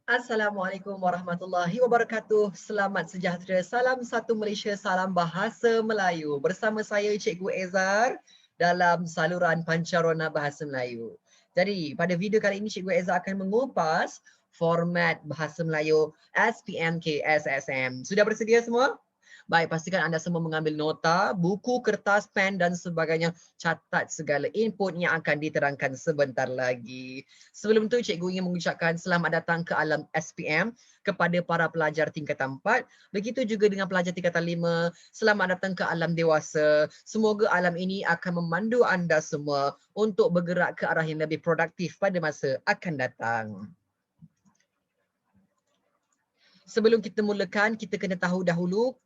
Assalamualaikum warahmatullahi wabarakatuh. Selamat sejahtera. Salam satu Malaysia, salam bahasa Melayu. Bersama saya Cikgu Ezar dalam saluran Pancarona Bahasa Melayu. Jadi, pada video kali ini Cikgu Ezar akan mengupas format bahasa Melayu SPMK SSM. Sudah bersedia semua? Baik, pastikan anda semua mengambil nota, buku, kertas, pen dan sebagainya. Catat segala input yang akan diterangkan sebentar lagi. Sebelum itu, cikgu ingin mengucapkan selamat datang ke alam SPM kepada para pelajar tingkatan 4. Begitu juga dengan pelajar tingkatan 5. Selamat datang ke alam dewasa. Semoga alam ini akan memandu anda semua untuk bergerak ke arah yang lebih produktif pada masa akan datang. Sebelum kita mulakan, kita kena tahu dahulu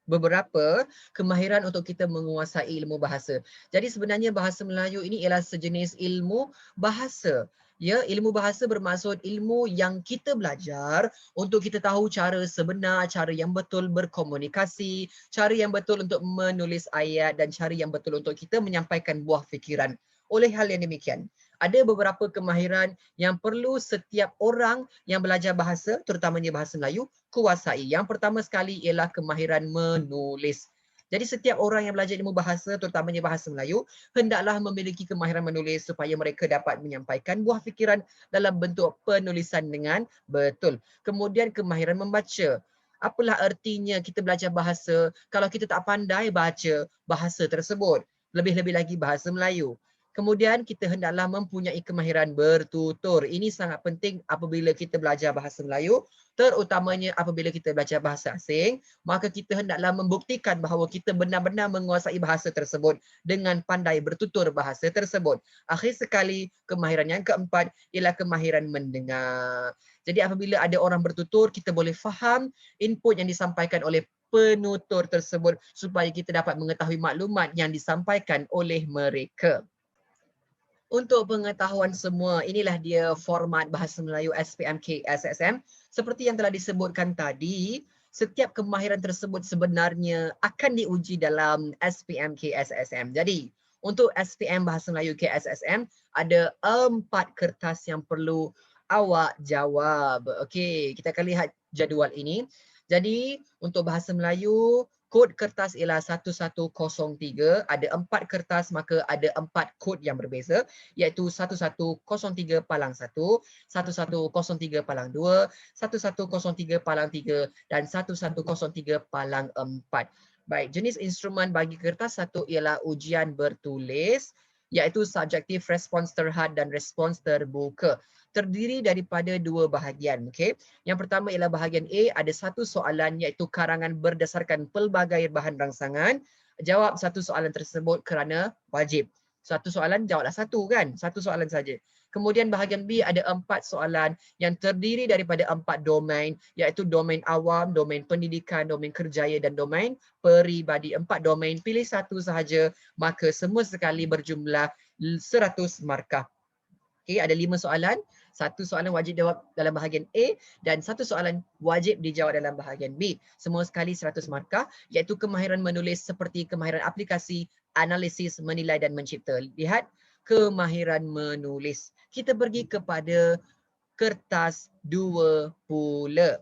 beberapa kemahiran untuk kita menguasai ilmu bahasa. Jadi sebenarnya bahasa Melayu ini ialah sejenis ilmu bahasa. Ya, ilmu bahasa bermaksud ilmu yang kita belajar untuk kita tahu cara sebenar, cara yang betul berkomunikasi, cara yang betul untuk menulis ayat dan cara yang betul untuk kita menyampaikan buah fikiran. Oleh hal yang demikian, ada beberapa kemahiran yang perlu setiap orang yang belajar bahasa, terutamanya bahasa Melayu, kuasai. Yang pertama sekali ialah kemahiran menulis. Jadi setiap orang yang belajar ilmu bahasa, terutamanya bahasa Melayu, hendaklah memiliki kemahiran menulis supaya mereka dapat menyampaikan buah fikiran dalam bentuk penulisan dengan betul. Kemudian kemahiran membaca. Apalah artinya kita belajar bahasa kalau kita tak pandai baca bahasa tersebut? Lebih-lebih lagi bahasa Melayu. Kemudian kita hendaklah mempunyai kemahiran bertutur. Ini sangat penting apabila kita belajar bahasa Melayu, terutamanya apabila kita belajar bahasa asing, maka kita hendaklah membuktikan bahawa kita benar-benar menguasai bahasa tersebut dengan pandai bertutur bahasa tersebut. Akhir sekali, kemahiran yang keempat ialah kemahiran mendengar. Jadi apabila ada orang bertutur, kita boleh faham input yang disampaikan oleh penutur tersebut supaya kita dapat mengetahui maklumat yang disampaikan oleh mereka. Untuk pengetahuan semua, inilah dia format bahasa Melayu SPMK SSM. Seperti yang telah disebutkan tadi, setiap kemahiran tersebut sebenarnya akan diuji dalam SPMK SSM. Jadi, untuk SPM Bahasa Melayu KSSM, ada 4 kertas yang perlu awak jawab. Okey, kita akan lihat jadual ini. Jadi, untuk Bahasa Melayu, kod kertas ialah 1103. Ada 4 kertas, maka ada 4 kod yang berbeza, iaitu 1103 palang 1, 1103 palang 2, 1103 palang 3 dan 1103 palang 4. Baik, jenis instrumen bagi kertas satu ialah ujian bertulis, iaitu subjektif, respons terhad dan respons terbuka. Terdiri daripada 2 bahagian. Okay? Yang pertama ialah bahagian A, ada 1 soalan iaitu karangan berdasarkan pelbagai bahan rangsangan. Jawab 1 soalan tersebut kerana wajib. 1 soalan jawablah 1 kan? 1 soalan saja. Kemudian bahagian B ada 4 soalan yang terdiri daripada 4 domain, iaitu domain awam, domain pendidikan, domain kerjaya dan domain peribadi. 4 domain, pilih 1 sahaja, maka semua sekali berjumlah 100 markah. Okay, ada 5 soalan. 1 soalan wajib jawab dalam bahagian A dan 1 soalan wajib dijawab dalam bahagian B. Semua sekali 100 markah, iaitu kemahiran menulis seperti kemahiran aplikasi, analisis, menilai dan mencipta. Lihat, kemahiran menulis. Kita pergi kepada kertas 2 pula.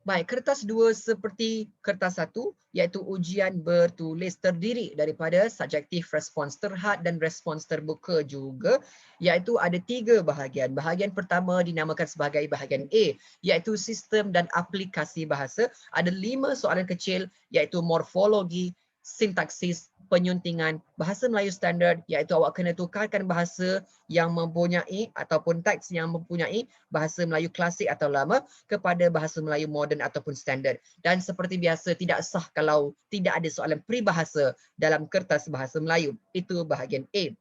Baik, kertas 2 seperti kertas 1, iaitu ujian bertulis, terdiri daripada subjektif, respons terhad dan respons terbuka juga, iaitu ada 3 bahagian. Bahagian pertama dinamakan sebagai bahagian A, iaitu sistem dan aplikasi bahasa. Ada 5 soalan kecil, iaitu morfologi, sintaksis, penyuntingan, bahasa Melayu standard, iaitu awak kena tukarkan bahasa yang mempunyai ataupun teks yang mempunyai bahasa Melayu klasik atau lama kepada bahasa Melayu moden ataupun standard. Dan seperti biasa, tidak sah kalau tidak ada soalan peribahasa dalam kertas bahasa Melayu. Itu bahagian A.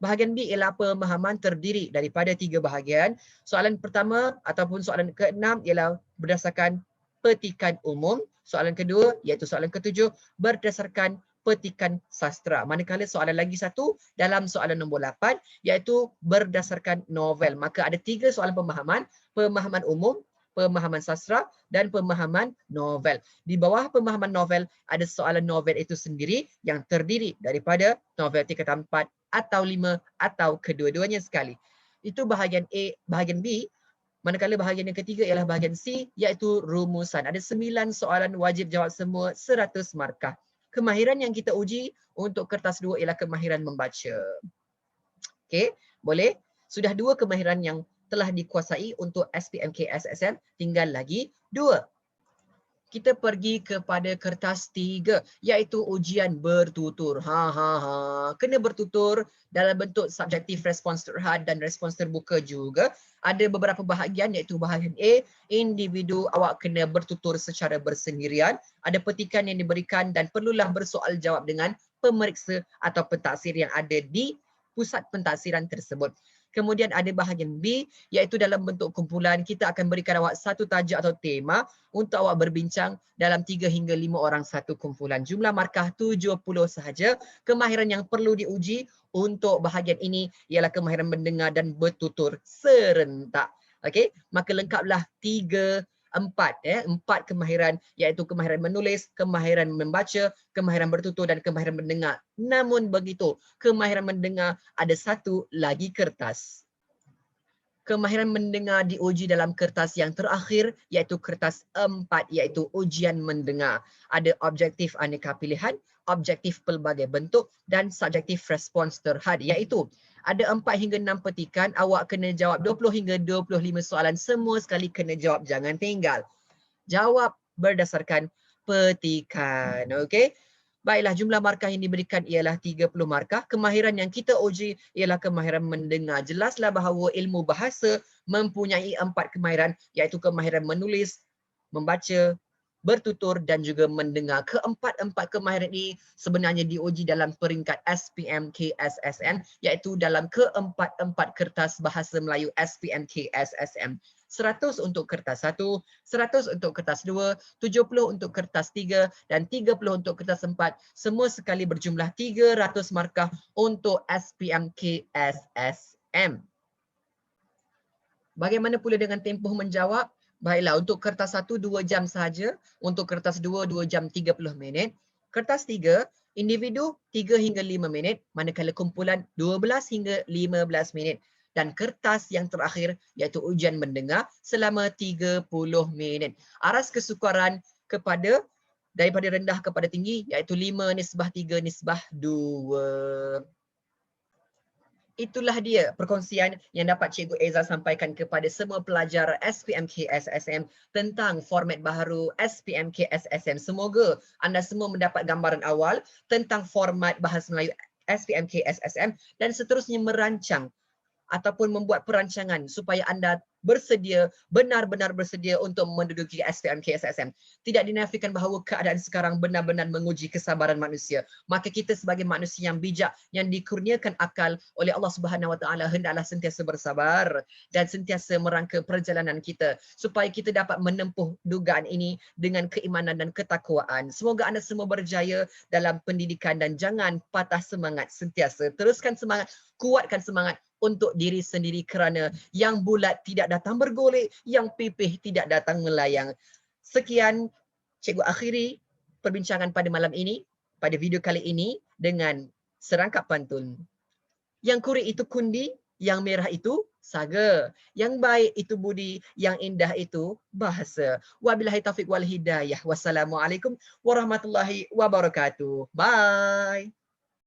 Bahagian B ialah pemahaman, terdiri daripada 3 bahagian. Soalan pertama ataupun soalan ke-6 ialah berdasarkan petikan umum. Soalan kedua iaitu soalan ke-7 berdasarkan petikan sastra. Manakala soalan lagi satu dalam soalan nombor 8 iaitu berdasarkan novel. Maka ada 3 soalan pemahaman, pemahaman umum, pemahaman sastra dan pemahaman novel. Di bawah pemahaman novel ada soalan novel itu sendiri yang terdiri daripada novel tingkatan 4 atau 5 atau kedua-duanya sekali. Itu bahagian A. Bahagian B, Manakala bahagian yang ketiga ialah bahagian C, iaitu rumusan. Ada 9 soalan wajib jawab semua 100 markah. Kemahiran yang kita uji untuk kertas 2 ialah kemahiran membaca. Okey, boleh? Sudah 2 kemahiran yang telah dikuasai untuk SPMK SSM, tinggal lagi 2. Kita pergi kepada kertas 3, iaitu ujian bertutur. Kena bertutur dalam bentuk subjektif respons terhad dan respons terbuka juga. Ada beberapa bahagian, iaitu bahagian A, individu awak kena bertutur secara bersendirian. Ada petikan yang diberikan dan perlulah bersoal jawab dengan pemeriksa atau pentaksir yang ada di pusat pentaksiran tersebut. Kemudian ada bahagian B, iaitu dalam bentuk kumpulan. Kita akan berikan awak satu tajuk atau tema untuk awak berbincang dalam 3 hingga 5 orang satu kumpulan. Jumlah markah 70 sahaja. Kemahiran yang perlu diuji untuk bahagian ini ialah kemahiran mendengar dan bertutur serentak. Okey, maka lengkaplah 4 kemahiran, iaitu kemahiran menulis, kemahiran membaca, kemahiran bertutur dan kemahiran mendengar. Namun begitu, kemahiran mendengar ada satu lagi kertas. Kemahiran mendengar diuji dalam kertas yang terakhir, iaitu kertas 4, iaitu ujian mendengar. Ada objektif aneka pilihan, objektif pelbagai bentuk dan subjektif respons terhad, iaitu ada 4 hingga 6 petikan, awak kena jawab 20 hingga 25 soalan, semua sekali kena jawab, jangan tinggal. Jawab berdasarkan petikan. Okey. Baiklah, jumlah markah yang diberikan ialah 30 markah. Kemahiran yang kita uji ialah kemahiran mendengar. Jelaslah bahawa ilmu bahasa mempunyai 4 kemahiran, iaitu kemahiran menulis, membaca, bertutur dan juga mendengar. Keempat-empat kemahiran ini sebenarnya diuji dalam peringkat SPMK SSM, iaitu dalam keempat-empat kertas bahasa Melayu SPMK SSM. 100 untuk kertas 1, 100 untuk kertas 2, 70 untuk kertas 3 dan 30 untuk kertas 4. Semua sekali berjumlah 300 markah untuk SPMK SSM. Bagaimana pula dengan tempoh menjawab? Baiklah, untuk kertas 1 2 jam sahaja, untuk kertas 2 2 jam 30 minit. Kertas 3 individu 3 hingga 5 minit, manakala kumpulan 12 hingga 15 minit. Dan kertas yang terakhir iaitu ujian mendengar selama 30 minit. Aras kesukaran kepada daripada rendah kepada tinggi iaitu 5/3/2. Itulah dia perkongsian yang dapat Cikgu Eza sampaikan kepada semua pelajar SPMK SSM tentang format baharu SPMK SSM. Semoga anda semua mendapat gambaran awal tentang format bahasa Melayu SPMK SSM dan seterusnya merancang ataupun membuat perancangan supaya anda bersedia, benar-benar bersedia untuk menduduki SPMK SSM. Tidak dinafikan bahawa keadaan sekarang benar-benar menguji kesabaran manusia. Maka kita sebagai manusia yang bijak, yang dikurniakan akal oleh Allah Subhanahu Wa Taala, hendaklah sentiasa bersabar dan sentiasa merangka perjalanan kita supaya kita dapat menempuh dugaan ini dengan keimanan dan ketakwaan. Semoga anda semua berjaya dalam pendidikan dan jangan patah semangat sentiasa. Teruskan semangat, kuatkan semangat untuk diri sendiri kerana yang bulat tidak datang bergolek, yang pipih tidak datang melayang. Sekian, Cikgu akhiri perbincangan pada malam ini, pada video kali ini dengan serangkap pantun. Yang kuri itu kundi, yang merah itu saga, yang baik itu budi, yang indah itu bahasa. Wabillahi taufiq wal hidayah. Wassalamualaikum warahmatullahi wabarakatuh. Bye.